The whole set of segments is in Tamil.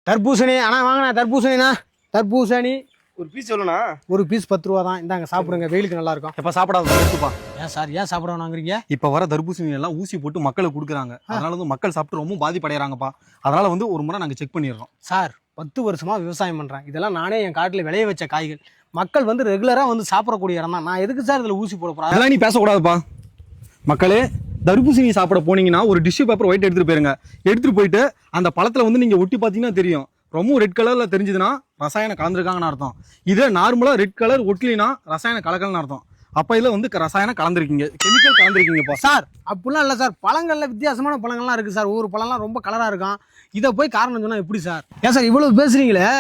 தர்பூசணி அண்ணா வாங்கண்ணா தர்பூசணிண்ணா தர்பூசணி ஒரு பீஸ் எவ்வளோண்ணா? ஒரு பீஸ் 10 ரூபா தான். இந்தாங்க சாப்பிடுங்க, வெயிலுக்கு நல்லா இருக்கும். எப்போ சாப்பிடாத எடுத்துப்பா. ஏன் சார் ஏன் சாப்பிட வாங்குறீங்க? இப்போ வர தர்பூசணி எல்லாம் ஊசி போட்டு மக்களுக்கு கொடுக்குறாங்க. அதனால வந்து மக்கள் சாப்பிட்டு ரொம்ப பாதிப்படைகிறாங்கப்பா. அதனால வந்து ஒரு முறை நாங்கள் செக் பண்ணிடுறோம். சார் 10 வருஷமா விவசாயம் பண்ணுறேன். இதெல்லாம் நானே என் காட்டில் விளைய வச்ச காய்கள். மக்கள் வந்து ரெகுலராக வந்து சாப்பிடக்கூடிய இடம் தான். நான் எதுக்கு சார் இதில் ஊசி போட போகிறேன்? அதெல்லாம் நீ பேசக்கூடாதுப்பா. மக்களே, தர்பூசணி சாப்பிட போனீங்கன்னா ஒரு டிஷ்யூ பேப்பர் ஒயிட் எடுத்துகிட்டு போயிருங்க. எடுத்துகிட்டு போயிட்டு அந்த பழத்தில் வந்து நீங்கள் ஒட்டி பார்த்தீங்கன்னா தெரியும். ரொம்ப ரெட் கலரில் தெரிஞ்சுதுன்னா ரசாயனம் கலந்துருக்காங்கன்னு அர்த்தம். இதே நார்மலாக ரெட் கலர் ஒட்லினா ரசாயனம் கலக்கலன்னு அர்த்தம். அப்போ இதில் வந்து ரசாயனம் கலந்துருக்கீங்க, கெமிக்கல் கலந்துருக்கீங்கப்பா. சார் அப்படிலாம் இல்லை சார். பழங்களில் வித்தியாசமான பழங்கள்லாம் இருக்குது சார். ஒவ்வொரு பழம்லாம் ரொம்ப கலராக இருக்கும். இதை போய் காரணம் சொன்னால் எப்படி சார்? ஏன் சார் இவ்வளோ பேசுகிறீங்களே?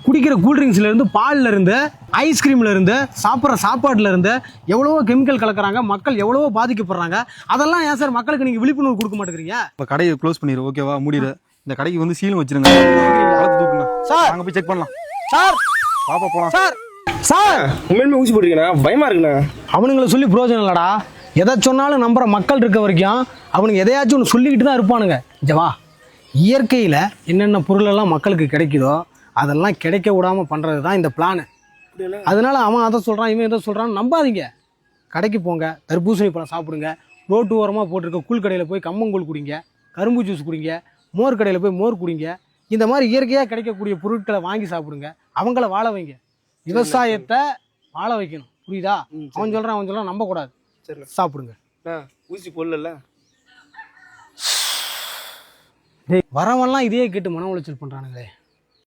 குடிக்கிற கூல்ட்ரிங்க்ஸ்லேருந்து, பால்லேருந்து, ஐஸ்கிரீம்லேருந்து, சாப்பிட்ற சாப்பாடுலேருந்து எவ்வளவோ கெமிக்கல் கலக்கிறாங்க. மக்கள் எவ்வளவோ பாதிக்கப்படுறாங்க. அதெல்லாம் ஏன் சார் மக்களுக்கு நீங்கள் விழிப்புணர்வு கொடுக்க மாட்டேங்கிறீங்க? இப்போ கடையை க்ளோஸ் பண்ணிடு, ஓகேவா? முடியல. இந்த கடைக்கு வந்து சீலும் வச்சிருங்க. தூக்குங்க சார். அங்கே போய் செக் பண்ணலாம் சார். பாப்பா போகலாம் சார் சார் உண்மையுமே ஊசி போட்டுருக்கேண்ணா, பயமா இருக்குண்ணா. அவனுங்களை சொல்லி பிரயோஜனம் இல்லடா. எதை சொன்னாலும் நம்புற மக்கள் இருக்க வரைக்கும் அவனுங்க எதையாச்சும் ஒன்று சொல்லிக்கிட்டு தான் இருப்பானுங்க. ஜவா, இயற்கையில் என்னென்ன பொருளெல்லாம் மக்களுக்கு கிடைக்குதோ அதெல்லாம் கிடைக்க விடாமல் பண்ணுறது தான் இந்த பிளானு. அதனால அவன் அதை சொல்கிறான், இவன் எதை சொல்கிறான்னு நம்பாதீங்க. கடைக்கு போங்க, தர்பூசணி பழம் சாப்பிடுங்க. ரோட்டு ஓரமாக போட்டிருக்க கூழ் கடையில் போய் கம்மங்கூழ் குடிங்க, கரும்பு ஜூஸ் குடிங்க, மோர் கடையில் போய் மோர் குடிங்க. இந்த மாதிரி இயற்கையாக கிடைக்கக்கூடிய பொருட்களை வாங்கி சாப்பிடுங்க. அவங்கள வாழ வைங்க. விவசாயத்தை வாழ வைக்கணும், புரியுதா? அவன் சொல்கிறான் நம்பக்கூடாது. சரி, சாப்பிடுங்க. ஊசி போடல. வரவெல்லாம் இதையே கேட்டு மன உளைச்சல் பண்ணுறானுங்களே.